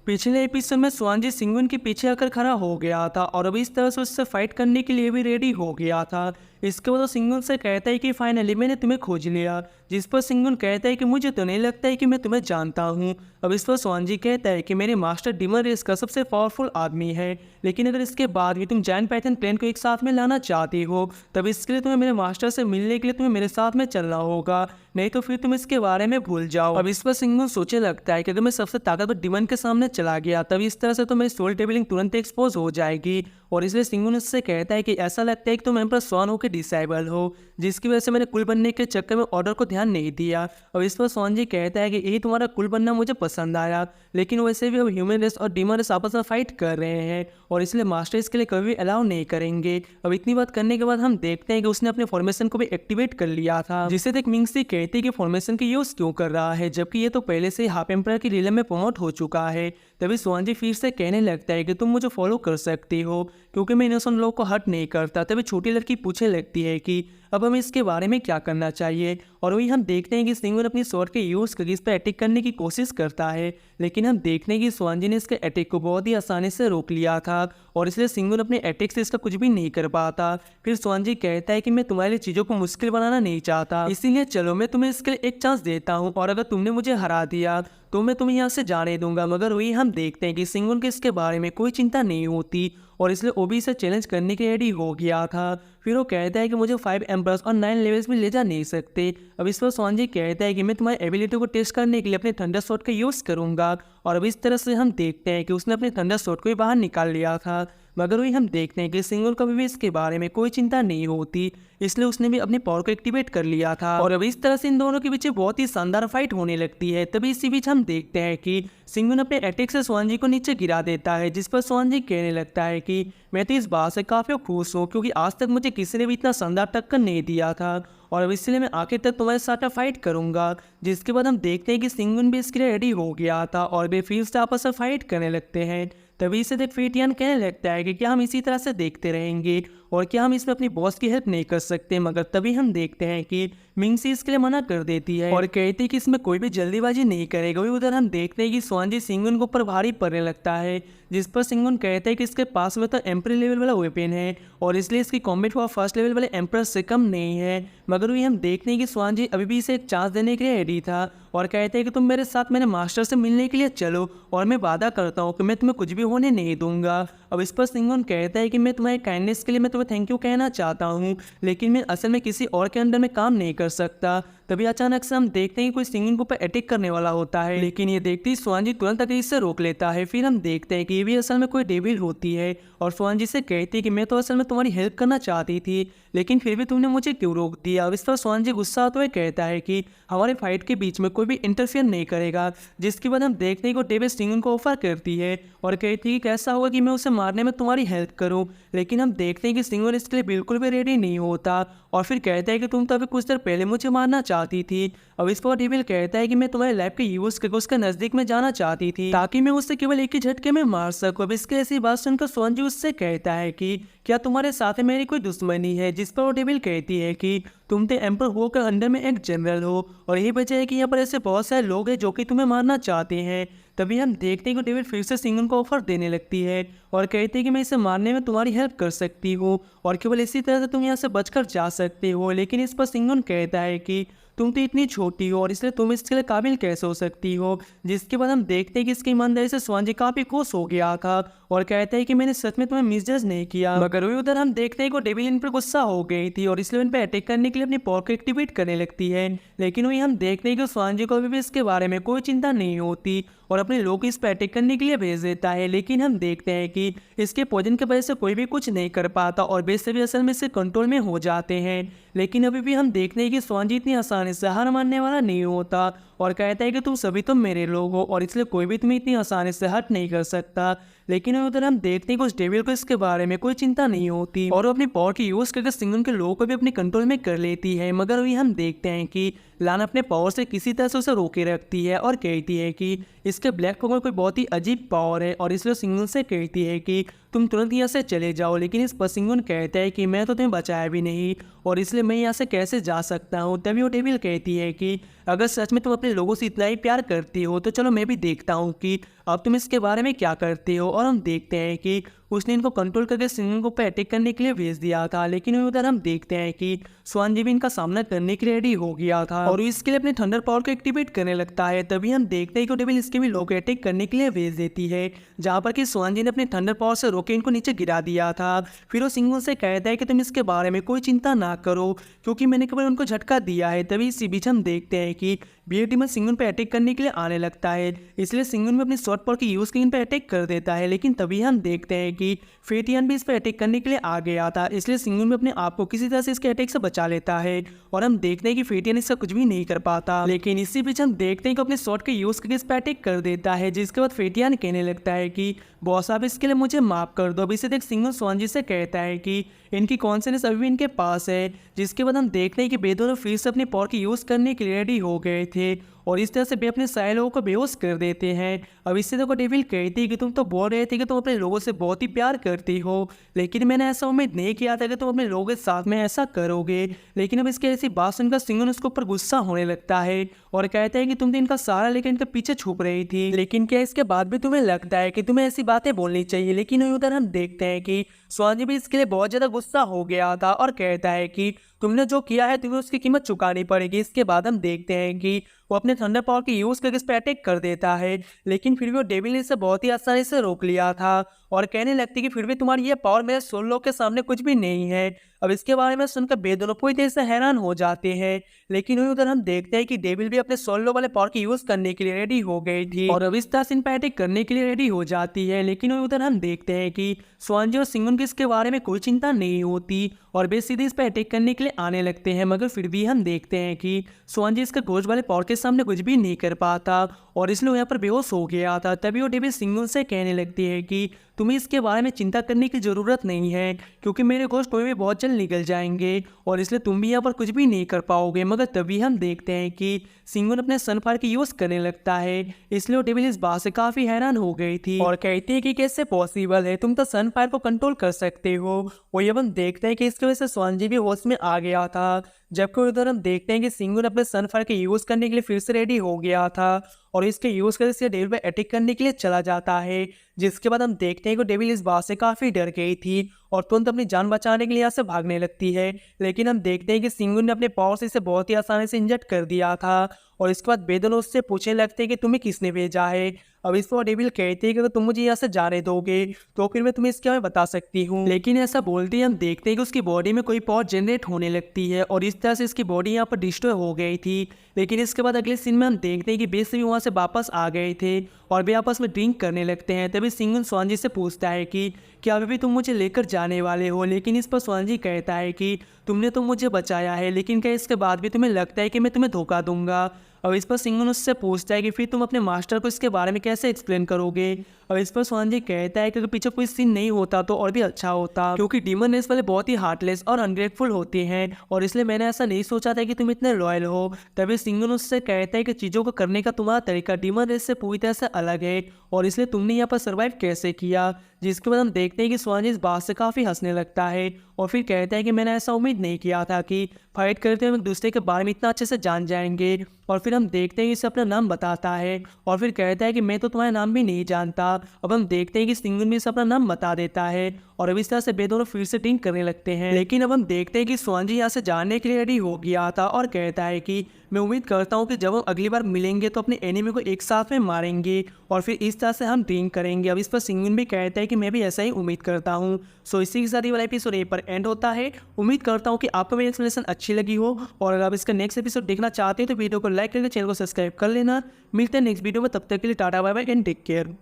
पिछले एपिसोड में स्वांजी सिंगुन के पीछे आकर खड़ा हो गया था और अब इस तरह से उससे फाइट करने के लिए भी रेडी हो गया था। इसके बाद वो सिंगुन से कहता है कि फाइनली मैंने तुम्हें खोज लिया, जिस पर सिंगुन कहता है कि मुझे तो नहीं लगता है कि मैं तुम्हें जानता हूँ। अब इस पर स्वांजी कहता है कि मेरे मास्टर डीमन रेस का सबसे पावरफुल आदमी है, लेकिन अगर इसके बाद भी तुम जायंट पाइथन क्लैन को एक साथ में लाना चाहती हो तब इसके लिए तुम्हें मेरे मास्टर से मिलने के लिए तुम्हें मेरे साथ में चलना होगा, नहीं तो फिर तुम इसके बारे में भूल जाओ। अब इस पर सिंगुन सोचने लगता है कि अगर मैं सबसे ताकतवर डीमन के सामने चला गया तब इस तरह से तो मेरी सोल टेबलिंग तुरंत एक्सपोज हो जाएगी, और इसलिए सिंगुन उससे कहता है कि ऐसा लगता है कि तुम एम्परर स्वान के डिसेबल हो, जिसकी वजह से मैंने कुल बनने के चक्कर में ऑर्डर को ध्यान नहीं दिया। अब इस पर स्वांजी कहता है कि यही तुम्हारा कुल बनना मुझे पसंद आया, लेकिन वैसे भी अब ह्यूमन रेस और डीमन रेस आपस में फाइट कर रहे हैं और इसलिए मास्टर इसके लिए कभी भी अलाउ नहीं करेंगे। अब इतनी बात करने के बाद हम देखते हैं कि उसने अपने फॉर्मेशन को भी एक्टिवेट कर लिया था, जिसे देख मिंगसी कहती है कि फॉर्मेशन की यूज क्यों कर रहा है जबकि ये तो पहले से हाफ एम्परर की रीलम में प्रमोट हो चुका है। तभी स्वांजी फिर से कहने लगता है कि तुम मुझे फॉलो कर सकती हो क्योंकि मैं इनोसेंट लोग को हर्ट नहीं करता। तभी छोटी लड़की पूछने लगती है कि अब हमें इसके बारे में क्या करना चाहिए, और वही हम देखते हैं कि सिंगुन अपनी स्वॉर्ड के यूज करके इस पर अटैक करने की कोशिश करता है, लेकिन हम देखते हैं कि स्वांजी ने इसके अटैक को बहुत ही आसानी से रोक लिया था और इसलिए सिंगुन अपने अटैक से इसका कुछ भी नहीं कर पाता। फिर स्वांजी कहता है कि मैं तुम्हारे लिए चीज़ों को मुश्किल बनाना नहीं चाहता, इसीलिए चलो मैं तुम्हें इसके लिए एक चांस देता हूँ और अगर तुमने मुझे हरा दिया तो मैं तुम्हें यहाँ से जाने दूंगा। मगर वही हम देखते हैं कि सिंगुन के इसके बारे में कोई चिंता नहीं होती और इसलिए ओबी से चैलेंज करने के लिए रेडी हो गया था। फिर वो कहता है कि मुझे 5 एम्परर्स और 9 लेवल्स में ले जा नहीं सकते। अब इस पर स्वांजी कहता है कि मैं तुम्हारी एबिलिटी को टेस्ट करने के लिए अपने थंडर शॉट का यूज़ करूंगा, और अब इस तरह से हम देखते हैं कि उसने अपने थंडर शॉट को ही बाहर निकाल लिया था। मगर वही हम देखते हैं कि सिंगुन को भी इसके बारे में कोई चिंता नहीं होती, इसलिए उसने भी अपनी पावर को एक्टिवेट कर लिया था और अब इस तरह से इन दोनों के बीच बहुत ही शानदार फाइट होने लगती है। तभी इसी बीच हम देखते हैं कि सिंगुन अपने अटैक से स्वांजी को नीचे गिरा देता है, जिस पर स्वांजी कहने लगता है कि मैं तो इस बात से काफ़ी खुश हूँ क्योंकि आज तक मुझे किसी ने भी इतना शानदार टक्कर नहीं दिया था और अब इसलिए मैं आखिर तक तुम्हारे साथ फाइट करूंगा। जिसके बाद हम देखते हैं कि सिंगुन भी इसके लिए रेडी हो गया था और वे फिर से आपस में फाइट करने लगते हैं। तभी से देख फेटियन कहने लगता है कि क्या हम इसी तरह से देखते रहेंगे और क्या हम इसमें अपनी बॉस की हेल्प नहीं कर सकते। मगर तभी हम देखते हैं कि मिंगसी इसके लिए मना कर देती है और कहती है कि इसमें कोई भी जल्दीबाजी नहीं करेगा। वही उधर हम देखते हैं कि स्वांजी सिंगुन के ऊपर भारी पड़ने लगता है, जिस पर सिंगुन कहता है कि इसके पास में तो एम्पर लेवल वाला वेपन है और इसलिए इसकी कॉम्बैट पावर फर्स्ट लेवल वाले एम्पर से कम नहीं है। मगर वही हम देखते हैं कि स्वांजी अभी भी इसे एक चांस देने के लिए रेडी था और कहते हैं कि तुम मेरे साथ मेरे मास्टर से मिलने के लिए चलो और मैं वादा करता हूँ कि मैं तुम्हें कुछ भी होने नहीं दूंगा। अब इस पर सिंगुन कहता है कि मैं तुम्हारे काइंडनेस के लिए मैं तुम्हें थैंक यू कहना चाहता हूँ, लेकिन मैं असल में किसी और के अंडर में काम नहीं कर सकता। तभी अचानक से हम देखते हैं कि कोई सिंगुन के ऊपर अटैक करने वाला होता है, लेकिन ये देखते ही स्वांजी तुरंत आकर इससे रोक लेता है। फिर हम देखते हैं कि ये भी असल में कोई डेविल होती है और स्वांजी से कहती है कि मैं तो असल में तुम्हारी हेल्प करना चाहती थी, लेकिन फिर भी तुमने मुझे क्यों रोक दिया। अब इस पर स्वांजी गुस्सा होते हुए कहता है कि हमारे फाइट के बीच में कोई भी इंटरफेयर नहीं करेगा। जिसके बाद हम देखते हैं कि डेविल सिंगुन को ऑफर करती है और कहती है कि कैसा होगा कि मैं उसे मारने में तुम्हारी हेल्प करूं, लेकिन हम देखते हैं कि सिंगुन इसके लिए बिल्कुल भी रेडी नहीं होता और फिर कहता है कि तुम तो अभी कुछ देर पहले मुझे मारना चाहती थी। अब इस पर डेविल कहता है कि मैं तुम्हारे लैब के यूज करके उसके नजदीक में जाना चाहती थी ताकि मैं उससे केवल एक ही झटके में मार सकूं। अब इसके ऐसी बात सुनकर स्वांजी उससे कहता है कि क्या तुम्हारे साथ मेरी कोई दुश्मनी है, जिस पर वो डेविल कहती है कि तुम तो एम्पर हो के अंडर में एक जनरल हो और यही वजह है कि यहाँ पर ऐसे बहुत सारे लोग हैं जो कि तुम्हें मारना चाहते हैं। तभी हम देखते हैं कि डेविल फिर से सिंगुन को ऑफर देने लगती है और कहती है कि मैं इसे मारने में तुम्हारी हेल्प कर सकती हूँ और केवल इसी तरह से तुम यहाँ से बचकर जा सकते हो। लेकिन इस पर सिंगुन कहता है कि तुम तो इतनी छोटी हो और इसलिए तुम इसके लिए काबिल कैसे हो सकती हो। जिसके बाद हम देखते हैं कि इसकी ईमानदारी से स्वांजी काफी खुश हो गया था और कहता है कि मैंने सच में तुम्हें मिसजज नहीं किया। मगर वही उधर हम देखते हैं कि डेविल इन पर गुस्सा हो गई थी और इसलिए इन पर अटैक करने के लिए अपनी पावर को एक्टिवेट करने लगती है। लेकिन वही हम देखते हैं कि स्वांजी को अभी भी इसके बारे में कोई चिंता नहीं होती और अपने लोग इस पर अटैक करने के लिए भेज देता है। लेकिन हम देखते हैं कि इसके पॉइजन की वजह से कोई भी कुछ नहीं कर पाता और बेस सभी असल में से कंट्रोल में हो जाते हैं। लेकिन अभी भी हम देखते हैं कि स्वांजी इतनी आसानी से हार मानने वाला नहीं होता और कहता है कि तुम सभी तो मेरे लोग हो और इसलिए कोई भी तुम्हें इतनी आसानी से हट नहीं कर सकता। लेकिन उधर हम देखते हैं कि उस डेविल को इसके बारे में कोई चिंता नहीं होती और वो अपनी पावर की यूज करके सिंगुन के लोगों को भी अपने कंट्रोल में कर लेती है। मगर वही हम देखते हैं कि लान अपने पावर से किसी तरह से उसे रोके रखती है और कहती है कि इसके ब्लैक पावर कोई बहुत ही अजीब पावर है और इसलिए सिंगुन से कहती है कि तुम तुरंत यहाँ से चले जाओ। लेकिन इस पर सिंगुन कहता है कि मैं तो तुम्हें बचाया भी नहीं और इसलिए मैं यहाँ से कैसे जा सकता हूँ। तभी वो डेविल कहती है कि अगर सच में तुम अपने लोगों से इतना ही प्यार करती हो तो चलो मैं भी देखता हूँ कि अब तुम इसके बारे में क्या करते हो। और हम देखते हैं कि उसने इनको कंट्रोल करके सिंगन को पे अटैक करने के लिए भेज दिया था, लेकिन उधर हम देखते हैं कि स्वान जी भी इनका सामना करने के लिए रेडी हो गया था और इसके लिए अपने थंडर पावर को एक्टिवेट करने लगता है। तभी हम देखते हैं कि डेविल इसके भी लोग अटैक करने के लिए भेज देती है, जहाँ पर कि स्वान जी ने अपने थंडर पावर से रोके इनको नीचे गिरा दिया था। फिर वो सिंगन से कहता है कि तुम इसके बारे में कोई चिंता ना करो, क्योंकि मैंने केवल उनको झटका दिया है। तभी इसी बीच हम देखते हैं कि बियर डीमन सिंगन पे अटैक करने के लिए आने लगता है, इसलिए सिंगन भी अपनी शॉर्ट पावर की यूज इन पे अटैक कर देता है। लेकिन तभी हम देखते हैं कि फेटियन भी इस पे अटैक करने के लिए आ गया था, इसलिए सिंगन भी अपने आप को किसी तरह से इसके अटैक से बचा लेता है और हम देखते हैं कि फेटियन इसका कुछ भी नहीं कर पाता। लेकिन इसी बीच हम देखते हैं कि अपने शॉर्ट के यूज करके इस पे अटैक कर देता है, जिसके बाद फेटियन कहने लगता है कि बॉस आप इसके लिए मुझे माफ कर दो। अब इसे देख सिंगन स्वान जी से कहता है कि इनकी कॉन्फिडेंस अभी भी इनके पास है, जिसके बाद हम देखते हैं कि बेदोनों फिर से अपने पावर की यूज करने के लिए रेडी हो गए थे और इस तरह से वे अपने सारे लोगों को बेहोश कर देते हैं। अब इससे देखो डेविल कहती है कि तुम तो बोल रहे थे कि तुम अपने लोगों से बहुत ही प्यार करती हो, लेकिन मैंने ऐसा उम्मीद नहीं किया था कि तुम अपने लोगों के साथ में ऐसा करोगे। लेकिन अब इसके ऐसी बात सुनकर सिंगन उसके ऊपर गुस्सा होने लगता है और कहता है कि तुम तो इनका सारा लेकर इनके पीछे छुप रही थी, लेकिन क्या इसके बाद भी तुम्हें लगता है कि तुम्हें ऐसी बातें बोलनी चाहिए। लेकिन उधर हम देखते हैं कि स्वान जी भी इसके लिए बहुत ज्यादा गुस्सा हो गया था और कहता है कि तुमने जो किया है तुम्हें उसकी कीमत चुकानी पड़ेगी। इसके बाद हम देखते हैं कि वो अपने थंडर पावर की यूज करके इस पे अटैक कर देता है, लेकिन फिर भी वो डेविल ने इसे बहुत ही आसानी से रोक लिया था और कहने लगती कि फिर भी तुम्हारी ये पावर मेरे सोल के सामने कुछ भी नहीं है। अब इसके बारे में सुनकर बेदोनों पूरी तरह से हैरान हो जाते हैं, लेकिन उधर हम देखते हैं कि डेविल भी अपने सोलो वाले पावर की यूज करने के लिए रेडी हो गई थी और अब इस तरह से इन पे अटैक करने के लिए रेडी हो जाती है। लेकिन उधर हम देखते हैं कि स्वान जी और सिंगन की इसके बारे में कोई चिंता नहीं होती और वे सीधे इस पे अटैक करने के लिए आने लगते हैं, मगर फिर भी हम देखते हैं कि स्वान जी इसके घोष वाले पावर के सामने कुछ भी नहीं कर पाता और इसलिए यहाँ पर बेहोश हो गया था। तभी वो डेविल सिंगन से कहने लगती है कि तुम्हें इसके बारे में चिंता करने की जरूरत नहीं है, क्योंकि मेरे घोष तुम्हें भी बहुत जल्द निकल जाएंगे और इसलिए तुम भी यहाँ पर कुछ भी नहीं कर पाओगे। मगर तभी हम देखते हैं कि सिंगन अपने सनफायर की यूज करने लगता है, इसलिए वो डेविल इस बात से काफी हैरान हो गई थी और कहती है कि कैसे पॉसिबल है, तुम तो सनफायर को कंट्रोल कर सकते हो। और ये हम देखते हैं कि इसकी वजह से स्वान जी भी होश में आ गया था, जबकि उधर हम देखते हैं कि सिंगन अपने सनफायर के यूज करने के लिए फिर से रेडी हो गया था और इसके यूज करके से डेविल पे अटैक करने के लिए चला जाता है, जिसके बाद हम देखते हैं कि डेविल इस बात से काफी डर गई थी और तुरंत अपनी जान बचाने के लिए यहाँ से भागने लगती है। लेकिन हम देखते हैं कि सिंगन ने अपने पावर से इसे बहुत ही आसानी से इंजर्ड कर दिया था और इसके बाद बेदोनों उससे पूछने लगते हैं कि तुम्हें किसने भेजा है। अब इस पर डेविल कहते हैं कि अगर तुम मुझे यहाँ से जाने दोगे तो फिर मैं तुम्हें इसके बारे में बता सकती हूँ। लेकिन ऐसा बोलते ही हम देखते हैं कि उसकी बॉडी में कोई पावर जनरेट होने लगती है और इस तरह से इसकी बॉडी यहाँ पर डिस्ट्रॉय हो गई थी। लेकिन इसके बाद अगले सीन में हम देखते हैं कि बेस भी वहाँ से वापस आ गए थे और वे आपस में ड्रिंक करने लगते हैं। तभी सिंगन स्वान जी से पूछता है कि क्या अभी भी तुम मुझे लेकर जाने वाले हो, लेकिन इस पर स्वान जी कहता है कि तुमने तो मुझे बचाया है, लेकिन क्या इसके बाद भी तुम्हें लगता है कि मैं तुम्हें धोखा दूंगा। अब इस पर सिंगन उससे पूछता है कि फिर तुम अपने मास्टर को इसके बारे में कैसे एक्सप्लेन करोगे। अब इस पर स्वान जी कहता है कि अगर पीछे कोई सीन नहीं होता तो और भी अच्छा होता, क्योंकि डीमन रेस वाले बहुत ही हार्टलेस और अनग्रेटफुल होते हैं और इसलिए मैंने ऐसा नहीं सोचा था कि तुम इतने लॉयल हो। तभी सिंगन उससे कहता है कि चीज़ों को करने का तुम्हारा तरीका डीमन रेस से पूरी तरह से अलग है और इसलिए तुमने यहाँ पर सर्वाइव कैसे किया। जिसके बाद हम देखते हैं कि स्वान जी इस बात से काफ़ी हंसने लगता है और फिर कहता है कि मैंने ऐसा उम्मीद नहीं किया था कि फाइट करते हुए एक दूसरे के बारे में इतना अच्छे से जान जाएंगे। और फिर हम देखते हैं कि इसे अपना नाम बताता है और फिर कहता है कि मैं तो तुम्हारा नाम भी नहीं जानता। अब हम देखते हैं कि सिंगन भी इसे अपना नाम बता देता है और अब इस तरह से वे दोनों फिर से ड्रिंक करने लगते हैं। लेकिन अब हम देखते हैं कि स्वान जी यहाँ से जाने के लिए रेडी हो गया था और कहता है कि मैं उम्मीद करता हूँ कि जब हम अगली बार मिलेंगे तो अपने एनिमी को एक साथ में मारेंगे और फिर इस तरह से हम ड्रिंक करेंगे। अब इस पर सिंगन भी कहता है कि मैं भी ऐसा ही उम्मीद करता हूँ। सो इसी के साथ ये वाला एपिसोड यहीं पर एंड होता है। उम्मीद करता हूँ कि आपको मेरी एक्सप्लेनेशन अच्छी लगी हो और अगर आप इसका नेक्स्ट एपिसोड देखना चाहते हैं तो वीडियो को लाइक करके चैनल को सब्सक्राइब कर लेना। मिलते हैं नेक्स्ट वीडियो में, तब तक के लिए tata bye bye and take care.